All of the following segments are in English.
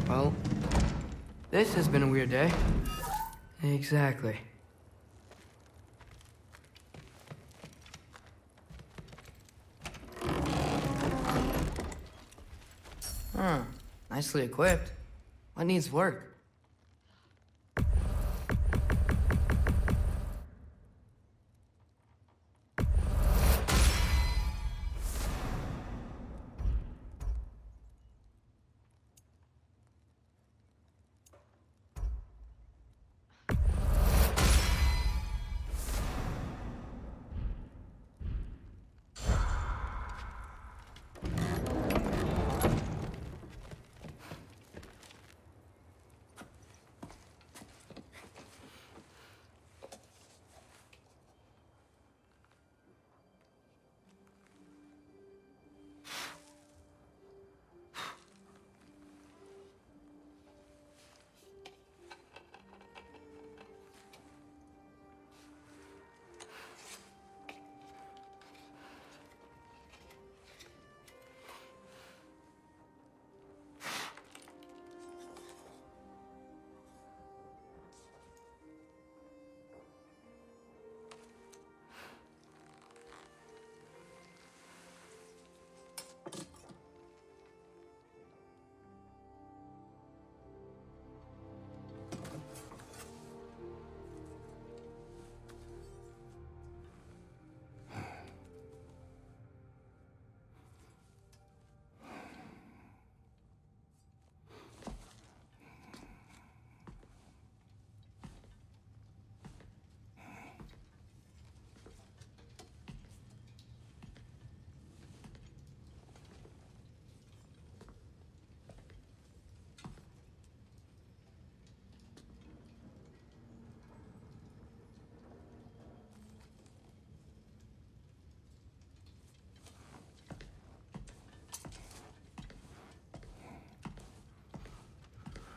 Well, this has been a weird day. Exactly. Nicely equipped. What needs work?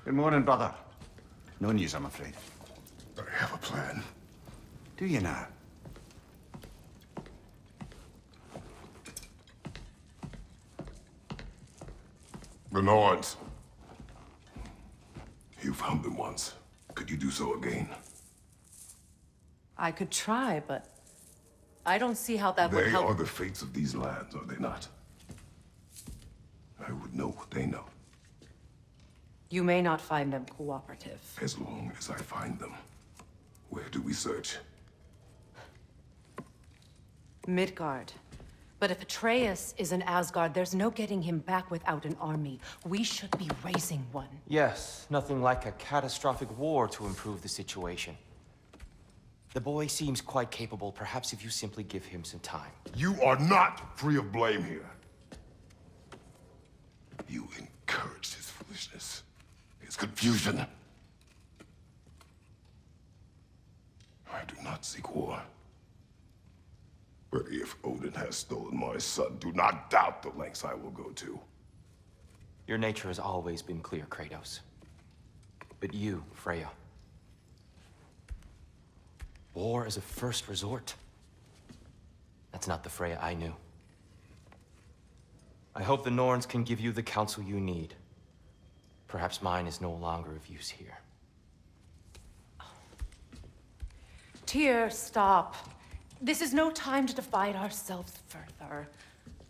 Good morning, brother. No news, I'm afraid. I have a plan. Do you now? The Norns. You found them once. Could you do so again? I could try, but I don't see how that would help. They are the fates of these lands, are they not? I would know what they know. You may not find them cooperative. As long as I find them. Where do we search? Midgard. But if Atreus is in Asgard, there's no getting him back without an army. We should be raising one. Yes, nothing like a catastrophic war to improve the situation. The boy seems quite capable. Perhaps if you simply give him some time. You are not free of blame here. You encouraged his foolishness. His confusion. I do not seek war. But if Odin has stolen my son, do not doubt the lengths I will go to. Your nature has always been clear, Kratos. But you, Freya. War is a first resort. That's not the Freya I knew. I hope the Norns can give you the counsel you need. Perhaps mine is no longer of use here. Tyr, stop. This is no time to divide ourselves further.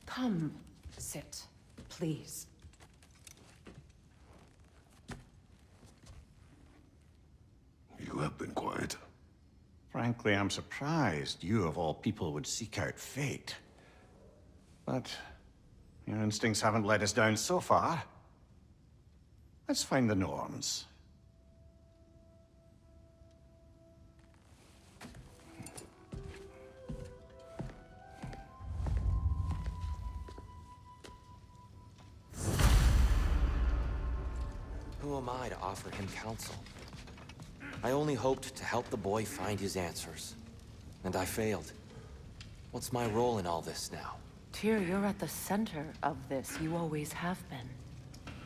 Come, sit, please. You have been quiet. Frankly, I'm surprised you, of all people, would seek out fate. But your instincts haven't let us down so far. Let's find the Norns. Who am I to offer him counsel? I only hoped to help the boy find his answers. And I failed. What's my role in all this now? Tyr, you're at the center of this. You always have been.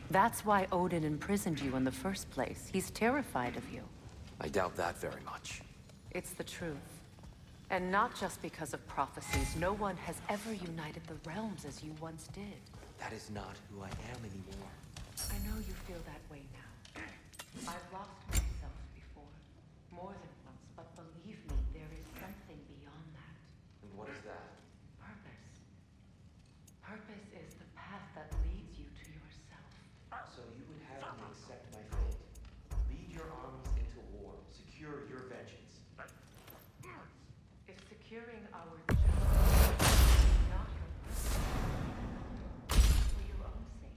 That's why Odin imprisoned you in the first place. He's terrified of you. I doubt that very much. It's the truth. And not just because of prophecies. No one has ever united the realms as you once did. That is not who I am anymore. I know you feel that way now. I've lost myself before, more than once, but believe me, there is something beyond that. And what is that? Purpose. Purpose is the path that leads you to yourself. So you would have me accept my fate. Lead your armies into war. Secure your vengeance. If securing our justice is not your purpose, for your own sake.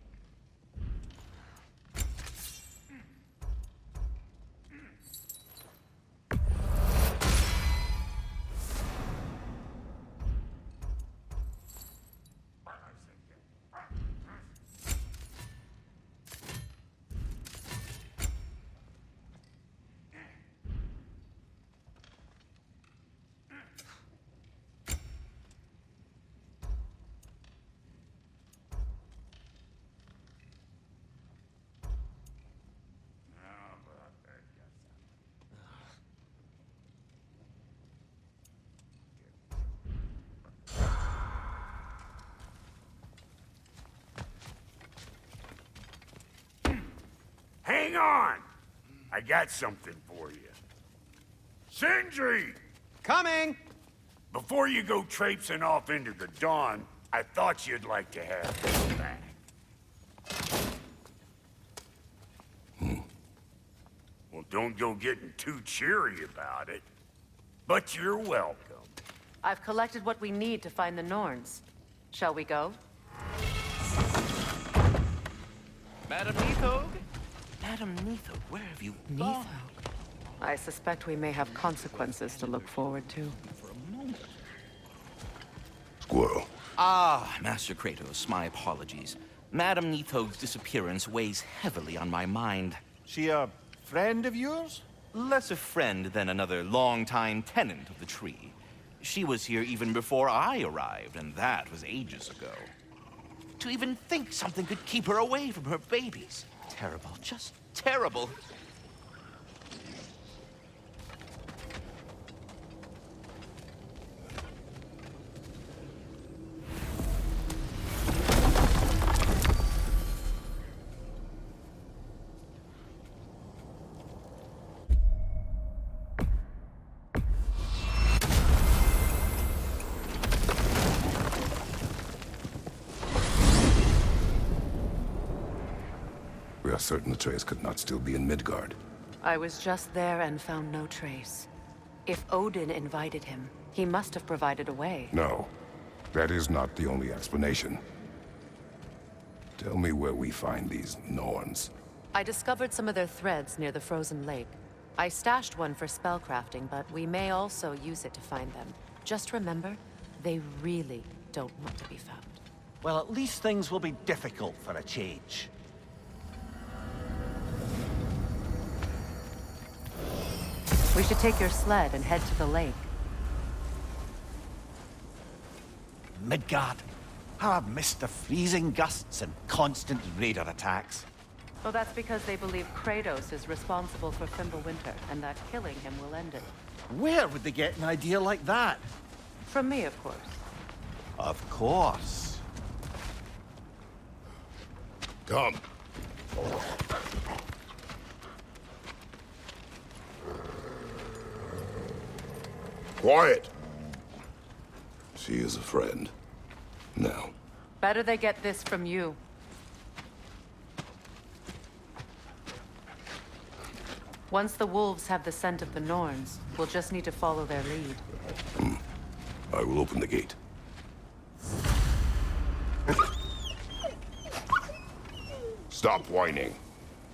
Hang on! I got something for you. Sindri! Coming! Before you go traipsing off into the dawn, I thought you'd like to have this back. Well, don't go getting too cheery about it. But you're welcome. I've collected what we need to find the Norns. Shall we go? Madam Neathog? Madam Neathog, where have you gone? I suspect we may have consequences to look forward to. Squirrel. Ah, Master Kratos, my apologies. Madam Neathog's disappearance weighs heavily on my mind. She a friend of yours? Less a friend than another longtime tenant of the tree. She was here even before I arrived, and that was ages ago. To even think something could keep her away from her babies. Terrible, just terrible. We are certain Atreus could not still be in Midgard. I was just there and found no trace. If Odin invited him, he must have provided a way. No, that is not the only explanation. Tell me where we find these Norns. I discovered some of their threads near the frozen lake. I stashed one for spellcrafting, but we may also use it to find them. Just remember, they really don't want to be found. Well, at least things will be difficult for a change. We should take your sled and head to the lake. Midgard. How I've missed the freezing gusts and constant raider attacks. Well, that's because they believe Kratos is responsible for Fimbulwinter, and that killing him will end it. Where would they get an idea like that? From me, of course. Of course. Come. Quiet! She is a friend. Now. Better they get this from you. Once the wolves have the scent of the Norns, we'll just need to follow their lead. I will open the gate. Stop whining.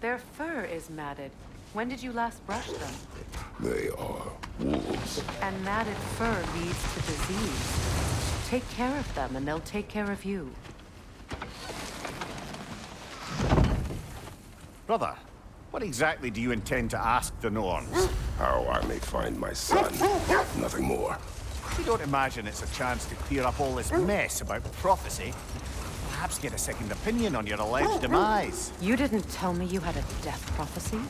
Their fur is matted. When did you last brush them? They are wolves. And matted fur leads to disease. Take care of them, and they'll take care of you. Brother, what exactly do you intend to ask the Norns? How I may find my son. Nothing more. You don't imagine it's a chance to clear up all this mess about prophecy? Perhaps get a second opinion on your alleged demise. You didn't tell me you had a death prophecy?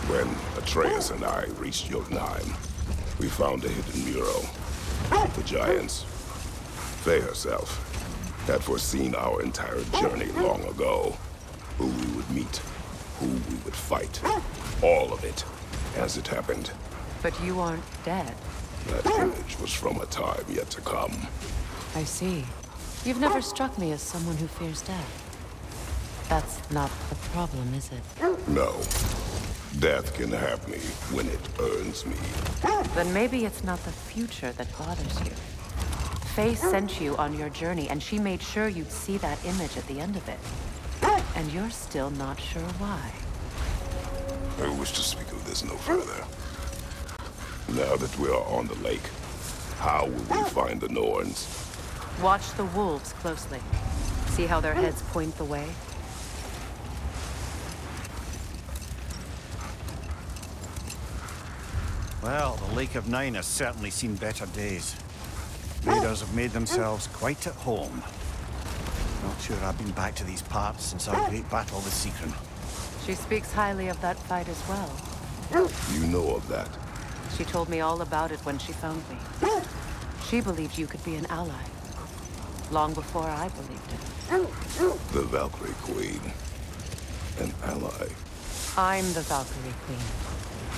When Atreus and I reached Jotunheim, we found a hidden mural. The giants, Faye herself, had foreseen our entire journey long ago. Who we would meet, who we would fight. All of it, as it happened. But you aren't dead. That image was from a time yet to come. I see. You've never struck me as someone who fears death. That's not the problem, is it? No. Death can have me when it earns me. Then maybe it's not the future that bothers you. Faye sent you on your journey, and she made sure you'd see that image at the end of it. And you're still not sure why. I wish to speak of this no further. Now that we are on the lake, how will we find the Norns? Watch the wolves closely. See how their heads point the way? Well, the Lake of Nine has certainly seen better days. Raiders have made themselves quite at home. Not sure I've been back to these parts since our great battle with Seekron. She speaks highly of that fight as well. You know of that? She told me all about it when she found me. She believed you could be an ally. Long before I believed it. The Valkyrie Queen. An ally. I'm the Valkyrie Queen.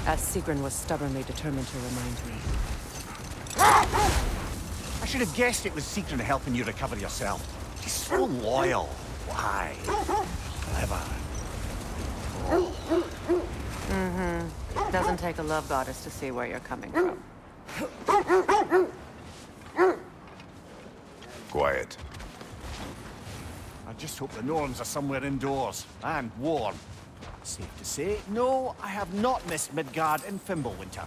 As Seekron was stubbornly determined to remind me. I should have guessed it was Seekron helping you recover yourself. She's so loyal. Why? Clever. Doesn't take a love goddess to see where you're coming from. Quiet. I just hope the Norns are somewhere indoors and warm. Safe to say, no, I have not missed Midgard in Fimbulwinter.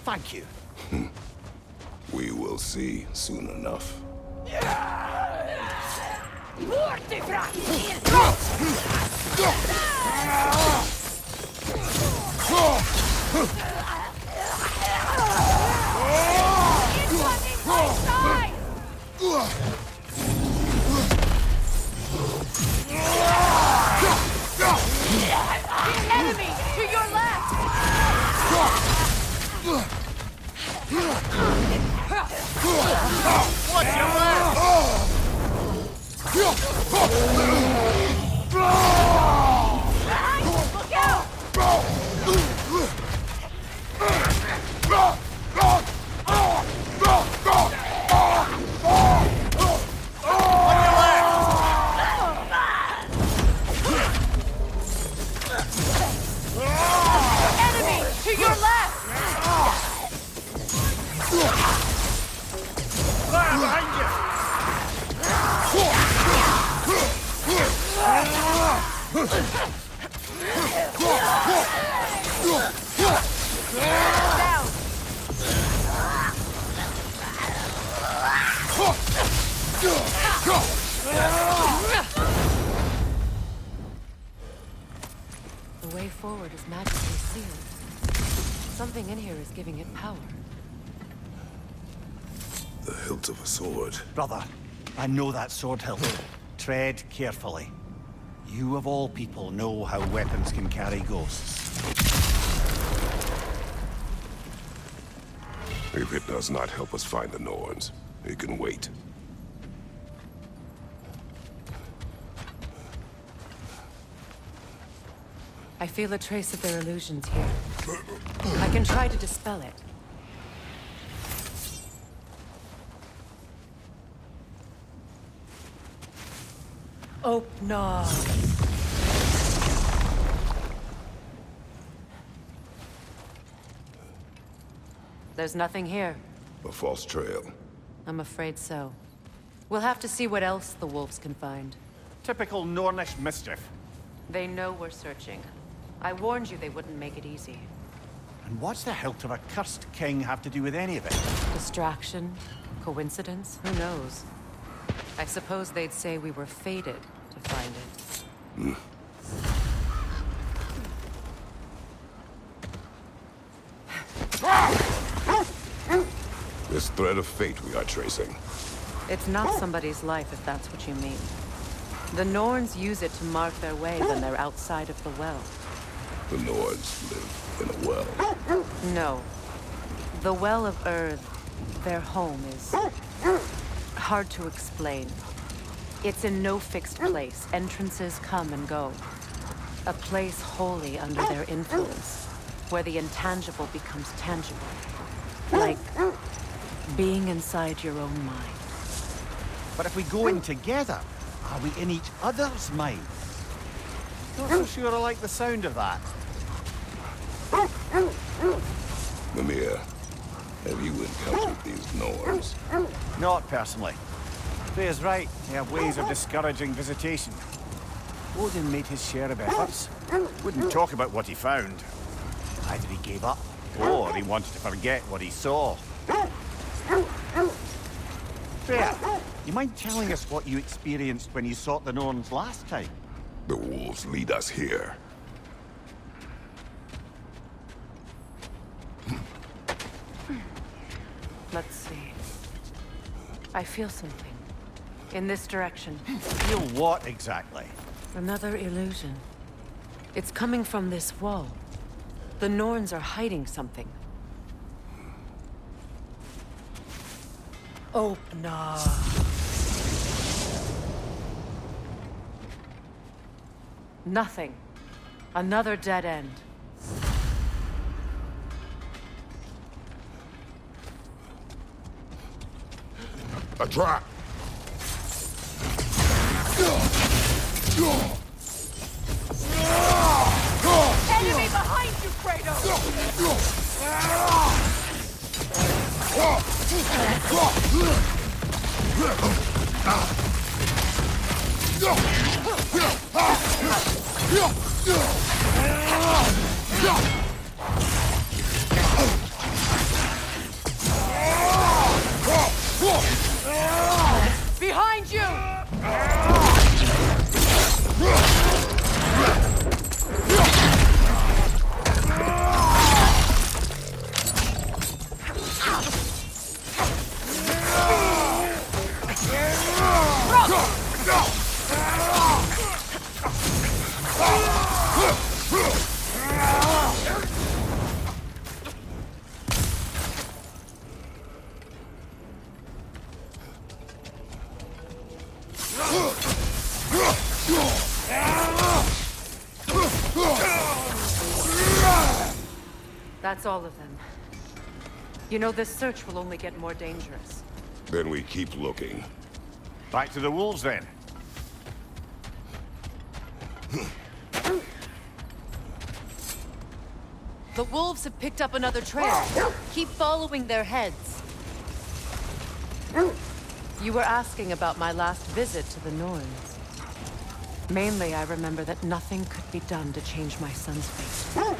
Thank you. We will see soon enough. Enemy! To your left! What's your left? Look out! Enemy! To your left! Behind you! Down! The way forward is magically sealed. Something in here is giving it power. The hilt of a sword. Brother, I know that sword hilt. Tread carefully. You of all people know how weapons can carry ghosts. If it does not help us find the Norns, it can wait. I feel a trace of their illusions here. I can try to dispel it. Oh, no. There's nothing here. A false trail. I'm afraid so. We'll have to see what else the wolves can find. Typical Nornish mischief. They know we're searching. I warned you they wouldn't make it easy. And what's the hilt of a cursed king have to do with any of it? Distraction? Coincidence? Who knows? I suppose they'd say we were fated to find it. This thread of fate we are tracing. It's not somebody's life, if that's what you mean. The Norns use it to mark their way when they're outside of the well. The Nords live in a well. No. The Well of Earth, their home, is hard to explain. It's in no fixed place. Entrances come and go. A place wholly under their influence, where the intangible becomes tangible. Like being inside your own mind. But if we go in together, are we in each other's minds? Not so sure I like the sound of that. Mimir, have you encountered these Norse? Not personally. Freya's right. They have ways of discouraging visitation. Odin made his share of efforts. Wouldn't talk about what he found. Either he gave up, or he wanted to forget what he saw. Freya, you mind telling us what you experienced when you sought the Norns last time? The wolves lead us here. Let's see. I feel something. In this direction. Feel what exactly? Another illusion. It's coming from this wall. The Norns are hiding something. Open up. Nothing. Another dead end. A trap! Enemy behind you, Kratos! Behind you! That's all of them. You know, this search will only get more dangerous. Then we keep looking. Back to the wolves, then. The wolves have picked up another trail. Keep following their heads. You were asking about my last visit to the Norns. Mainly, I remember that nothing could be done to change my son's fate,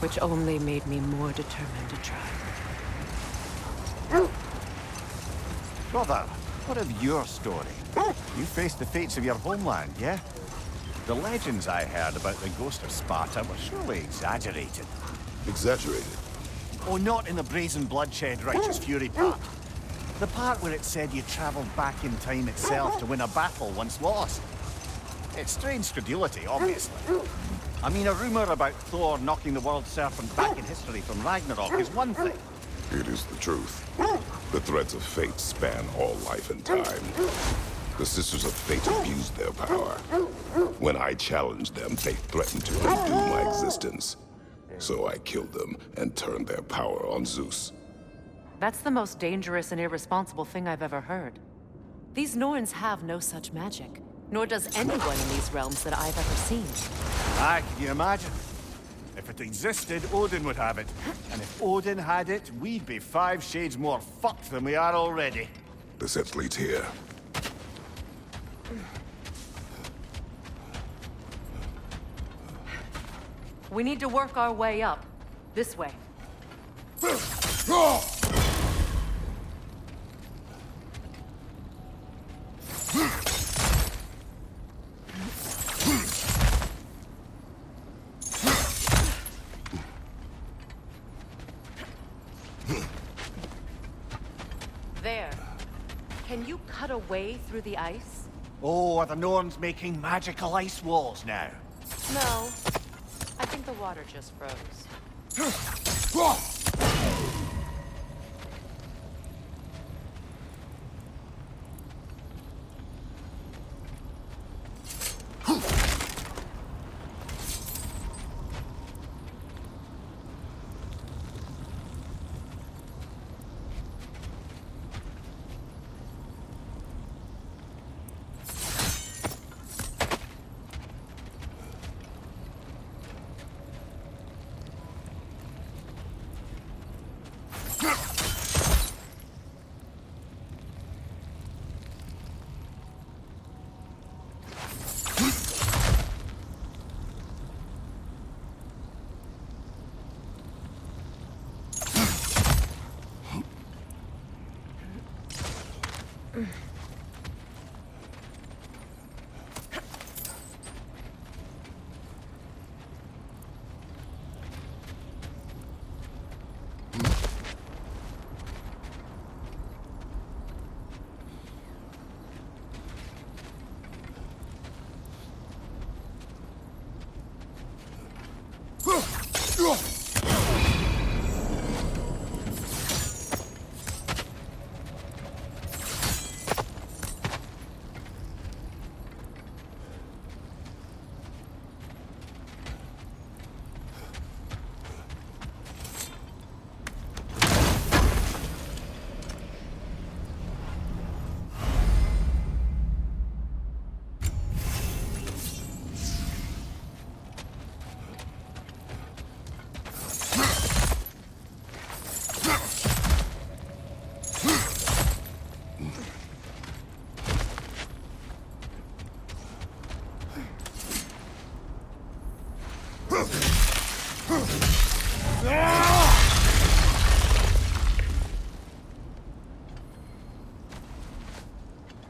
which only made me more determined to try. Brother, what of your story? You faced the fates of your homeland, yeah? The legends I heard about the ghost of Sparta were surely exaggerated. Exaggerated? Oh, not in the brazen bloodshed righteous fury part. The part where it said you traveled back in time itself to win a battle once lost. It's strange credulity, obviously. I mean, a rumor about Thor knocking the world serpent back in history from Ragnarok is one thing. It is the truth. The threads of fate span all life and time. The Sisters of Fate abused their power. When I challenged them, they threatened to undo my existence. So I killed them and turned their power on Zeus. That's the most dangerous and irresponsible thing I've ever heard. These Norns have no such magic, nor does anyone in these realms that I've ever seen. Ah, can you imagine? If it existed, Odin would have it. And if Odin had it, we'd be 5 shades more fucked than we are already. The set leads here. We need to work our way up. This way. There. Can you cut a way through the ice? Oh, are the Norns making magical ice walls now? No. I think the water just froze.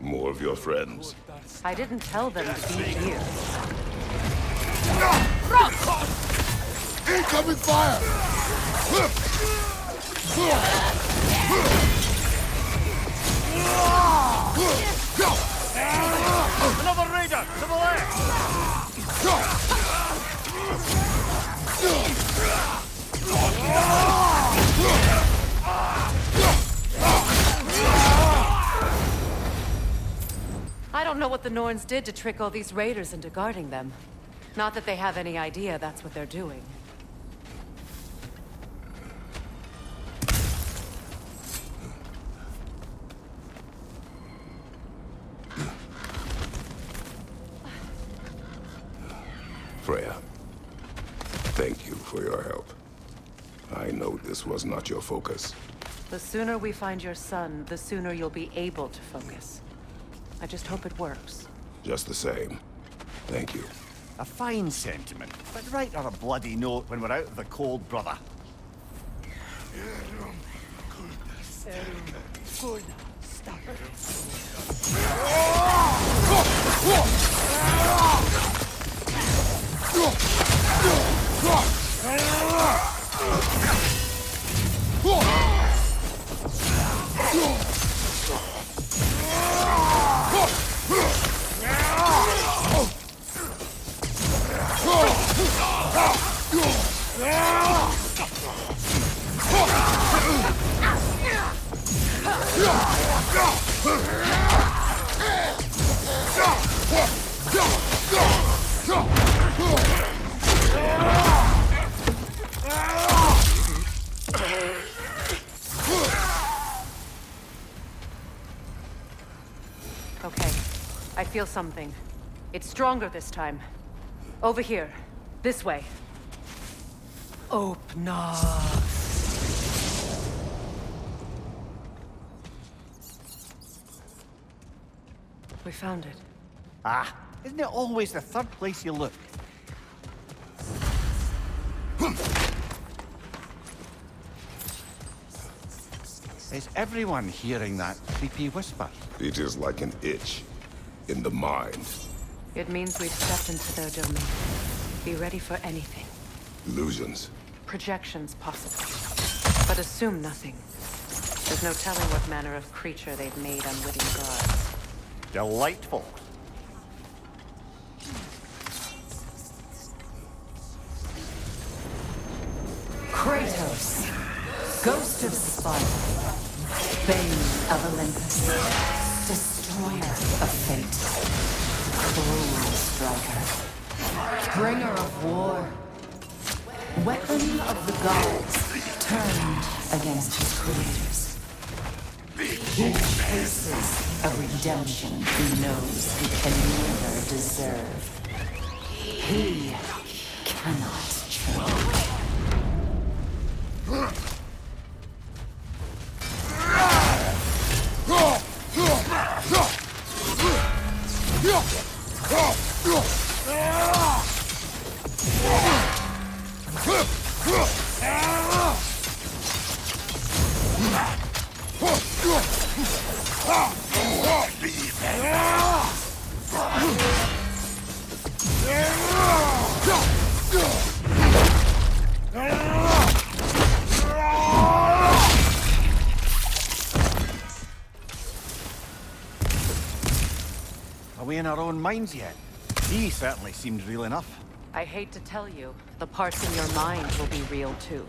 More of your friends. I didn't tell them to be here. Incoming fire! Another raider to the left! I don't know what the Norns did to trick all these raiders into guarding them. Not that they have any idea that's what they're doing. Freya, thank you for your help. I know this was not your focus. The sooner we find your son, the sooner you'll be able to focus. I just hope it works. Just the same, thank you. A fine sentiment, but write her a bloody note when we're out of the cold, brother. Okay, I feel something. It's stronger this time. Over here. This way. Open up. We found it. Ah, isn't it always the third place you look? Is everyone hearing that creepy whisper? It is like an itch in the mind. It means we've stepped into their domain. Be ready for anything. Illusions. Projections, possibly. But assume nothing. There's no telling what manner of creature they've made unwitting gods. Delightful. Kratos, ghost of Sparta, bane of Olympus, destroyer of fate, cruel striker, bringer of war, weapon of the gods, turned against his creators. He faces a redemption he knows he can never deserve. He cannot change. Are we in our own minds yet? He certainly seemed real enough. I hate to tell you, the parts in your mind will be real too.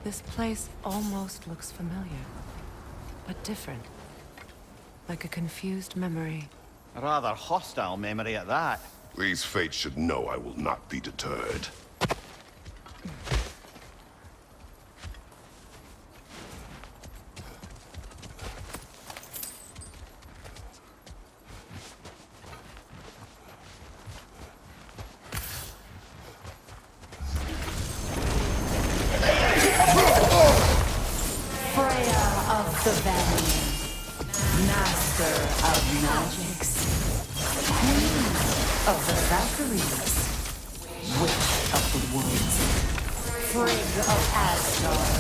This place almost looks familiar, but different. Like a confused memory. A rather hostile memory at that. These fates should know I will not be deterred. The Valiant, Master of Magics, Queen of the Valkyries, Witch of the Woods, Frigg of Asgard,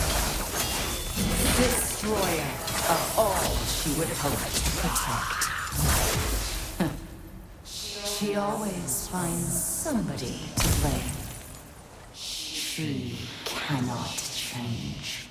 Destroyer of all she would hope to protect. She always finds somebody to blame. She cannot change.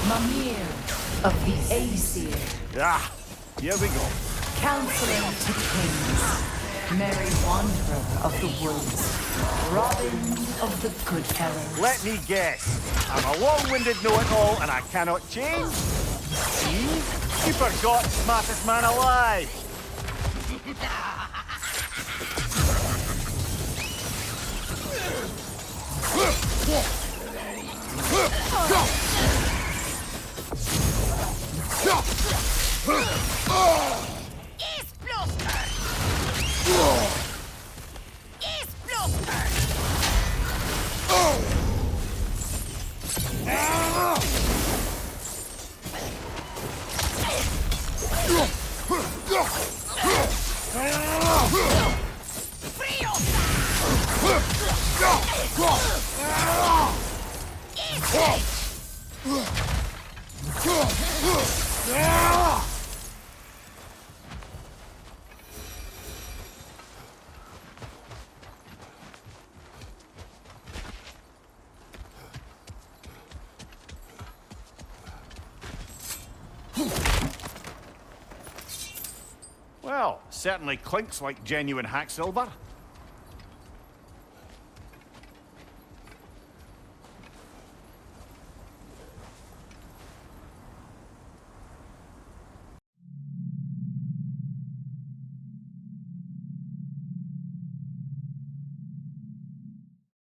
Mimir of the Aesir. Ah, here we go. Counselor to kings, merry wanderer of the woods, Robin of the good fellows. Let me guess. I'm a long-winded know-it-all and I cannot change? See? You forgot smartest man alive. Well, certainly clinks like genuine hack silver.